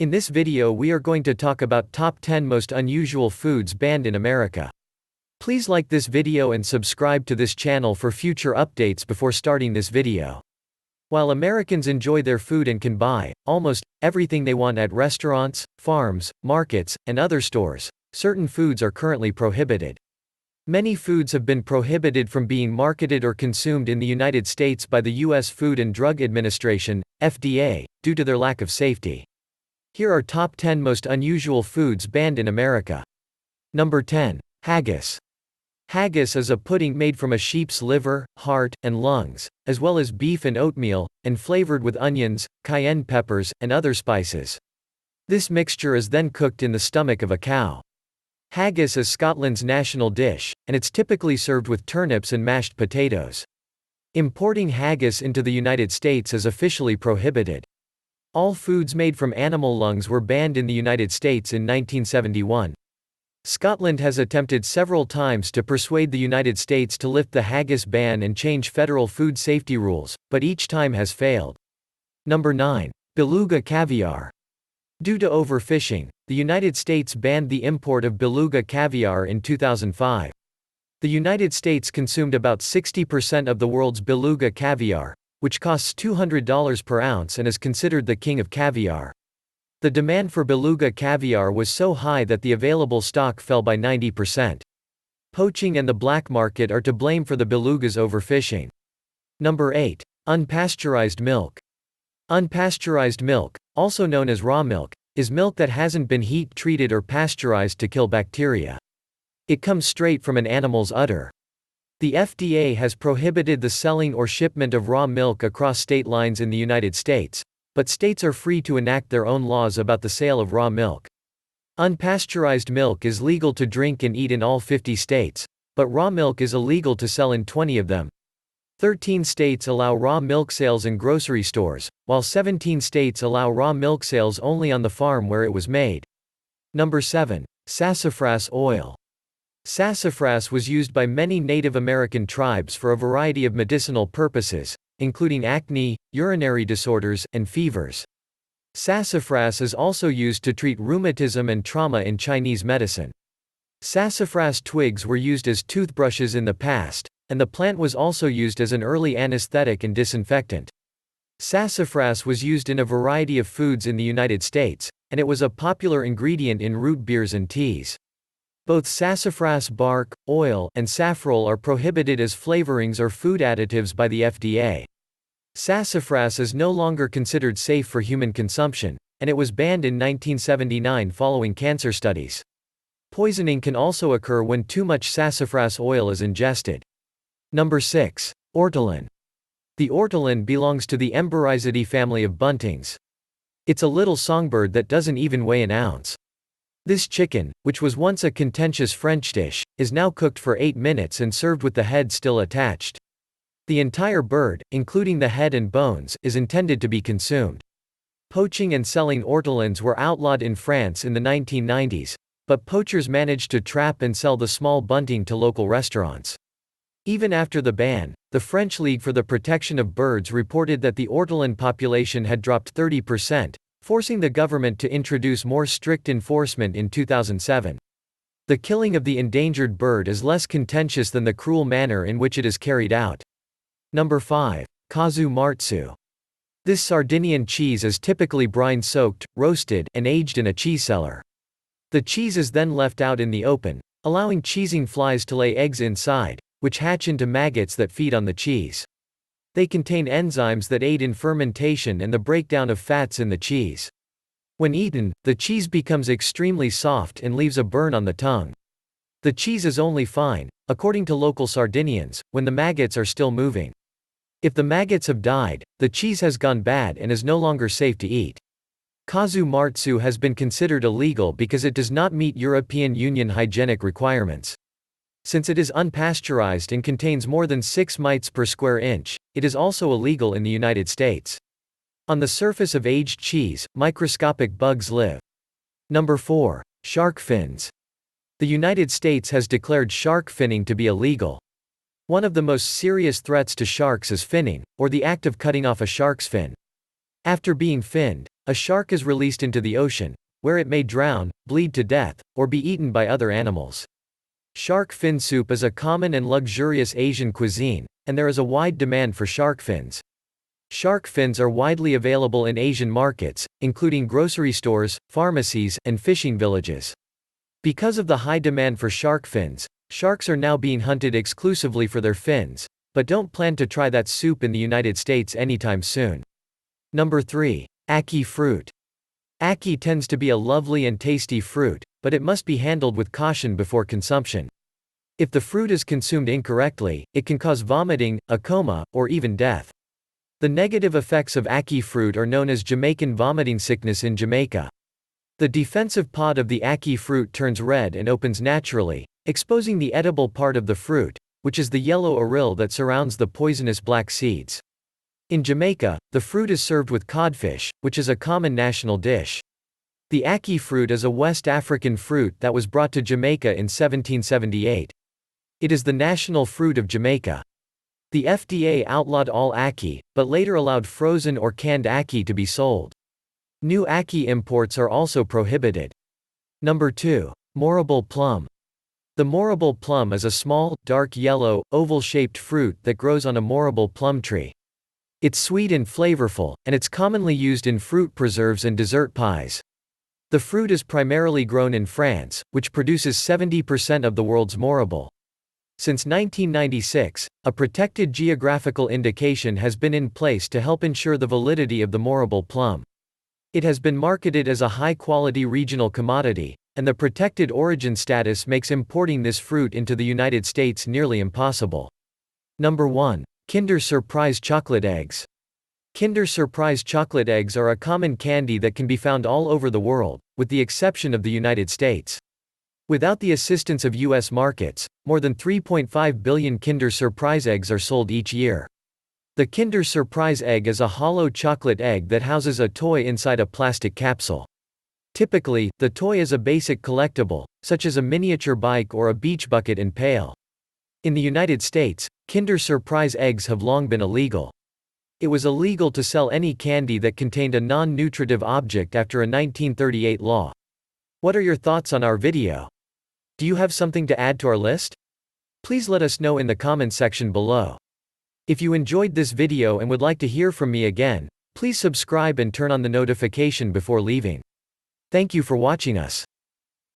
In this video we are going to talk about top 10 most unusual foods banned in America. Please like this video and subscribe to this channel for future updates before starting this video. While Americans enjoy their food and can buy almost everything they want at restaurants, farms, markets, and other stores, certain foods are currently prohibited. Many foods have been prohibited from being marketed or consumed in the United States by the U.S. Food and Drug Administration, FDA, due to their lack of safety. Here are top 10 most unusual foods banned in America. Number 10. Haggis. Haggis is a pudding made from a sheep's liver, heart, and lungs, as well as beef and oatmeal, and flavored with onions, cayenne peppers, and other spices. This mixture is then cooked in the stomach of a cow. Haggis is Scotland's national dish, and it's typically served with turnips and mashed potatoes. Importing haggis into the United States is officially prohibited. All foods made from animal lungs were banned in the United States in 1971. Scotland has attempted several times to persuade the United States to lift the haggis ban and change federal food safety rules, but each time has failed. Number 9. Beluga caviar. Due to overfishing, the United States banned the import of beluga caviar in 2005. The United States consumed about 60% of the world's beluga caviar, which costs $200 per ounce and is considered the king of caviar. The demand for beluga caviar was so high that the available stock fell by 90%. Poaching and the black market are to blame for the beluga's overfishing. Number 8. Unpasteurized milk. Unpasteurized milk, also known as raw milk, is milk that hasn't been heat-treated or pasteurized to kill bacteria. It comes straight from an animal's udder. The FDA has prohibited the selling or shipment of raw milk across state lines in the United States, but states are free to enact their own laws about the sale of raw milk. Unpasteurized milk is legal to drink and eat in all 50 states, but raw milk is illegal to sell in 20 of them. 13 states allow raw milk sales in grocery stores, while 17 states allow raw milk sales only on the farm where it was made. Number 7. Sassafras oil. Sassafras was used by many Native American tribes for a variety of medicinal purposes, including acne, urinary disorders, and fevers. Sassafras is also used to treat rheumatism and trauma in Chinese medicine. Sassafras twigs were used as toothbrushes in the past, and the plant was also used as an early anesthetic and disinfectant. Sassafras was used in a variety of foods in the United States, and it was a popular ingredient in root beers and teas. Both sassafras bark, oil, and saffrole are prohibited as flavorings or food additives by the FDA. Sassafras is no longer considered safe for human consumption, and it was banned in 1979 following cancer studies. Poisoning can also occur when too much sassafras oil is ingested. Number 6. Ortolan. The ortolan belongs to the Emberizidae family of buntings. It's a little songbird that doesn't even weigh an ounce. This chicken, which was once a contentious French dish, is now cooked for 8 minutes and served with the head still attached. The entire bird, including the head and bones, is intended to be consumed. Poaching and selling ortolans were outlawed in France in the 1990s, but poachers managed to trap and sell the small bunting to local restaurants. Even after the ban, the French League for the Protection of Birds reported that the ortolan population had dropped 30%, forcing the government to introduce more strict enforcement in 2007. The killing of the endangered bird is less contentious than the cruel manner in which it is carried out. Number 5. Casu marzu. This Sardinian cheese is typically brine-soaked, roasted, and aged in a cheese cellar. The cheese is then left out in the open, allowing cheesing flies to lay eggs inside, which hatch into maggots that feed on the cheese. They contain enzymes that aid in fermentation and the breakdown of fats in the cheese. When eaten, the cheese becomes extremely soft and leaves a burn on the tongue. The cheese is only fine, according to local Sardinians, when the maggots are still moving. If the maggots have died, the cheese has gone bad and is no longer safe to eat. Casu marzu has been considered illegal because it does not meet European Union hygienic requirements. Since it is unpasteurized and contains more than 6 mites per square inch, it is also illegal in the United States. On the surface of aged cheese, microscopic bugs live. Number 4. Shark fins. The United States has declared shark finning to be illegal. One of the most serious threats to sharks is finning, or the act of cutting off a shark's fin. After being finned, a shark is released into the ocean, where it may drown, bleed to death, or be eaten by other animals. Shark fin soup is a common and luxurious Asian cuisine, and there is a wide demand for shark fins. Shark fins are widely available in Asian markets, including grocery stores, pharmacies, and fishing villages. Because of the high demand for shark fins, sharks are now being hunted exclusively for their fins, but don't plan to try that soup in the United States anytime soon. Number 3. Ackee fruit. Ackee tends to be a lovely and tasty fruit, but it must be handled with caution before consumption. If the fruit is consumed incorrectly, it can cause vomiting, a coma, or even death. The negative effects of ackee fruit are known as Jamaican vomiting sickness in Jamaica. The defensive pod of the ackee fruit turns red and opens naturally, exposing the edible part of the fruit, which is the yellow aril that surrounds the poisonous black seeds. In Jamaica, the fruit is served with codfish, which is a common national dish. The ackee fruit is a West African fruit that was brought to Jamaica in 1778. It is the national fruit of Jamaica. The FDA outlawed all ackee, but later allowed frozen or canned ackee to be sold. New ackee imports are also prohibited. Number 2. Morable plum. The morable plum is a small, dark yellow, oval-shaped fruit that grows on a morable plum tree. It's sweet and flavorful, and it's commonly used in fruit preserves and dessert pies. The fruit is primarily grown in France, which produces 70% of the world's morable. Since 1996, a protected geographical indication has been in place to help ensure the validity of the morable plum. It has been marketed as a high-quality regional commodity, and the protected origin status makes importing this fruit into the United States nearly impossible. Number 1. Kinder Surprise chocolate eggs. Kinder Surprise chocolate eggs are a common candy that can be found all over the world, with the exception of the United States. Without the assistance of U.S. markets, more than 3.5 billion Kinder Surprise eggs are sold each year. The Kinder Surprise egg is a hollow chocolate egg that houses a toy inside a plastic capsule. Typically, the toy is a basic collectible, such as a miniature bike or a beach bucket and pail. In the United States, Kinder Surprise eggs have long been illegal. It was illegal to sell any candy that contained a non-nutritive object after a 1938 law. What are your thoughts on our video? Do you have something to add to our list? Please let us know in the comments section below. If you enjoyed this video and would like to hear from me again, please subscribe and turn on the notification before leaving. Thank you for watching us.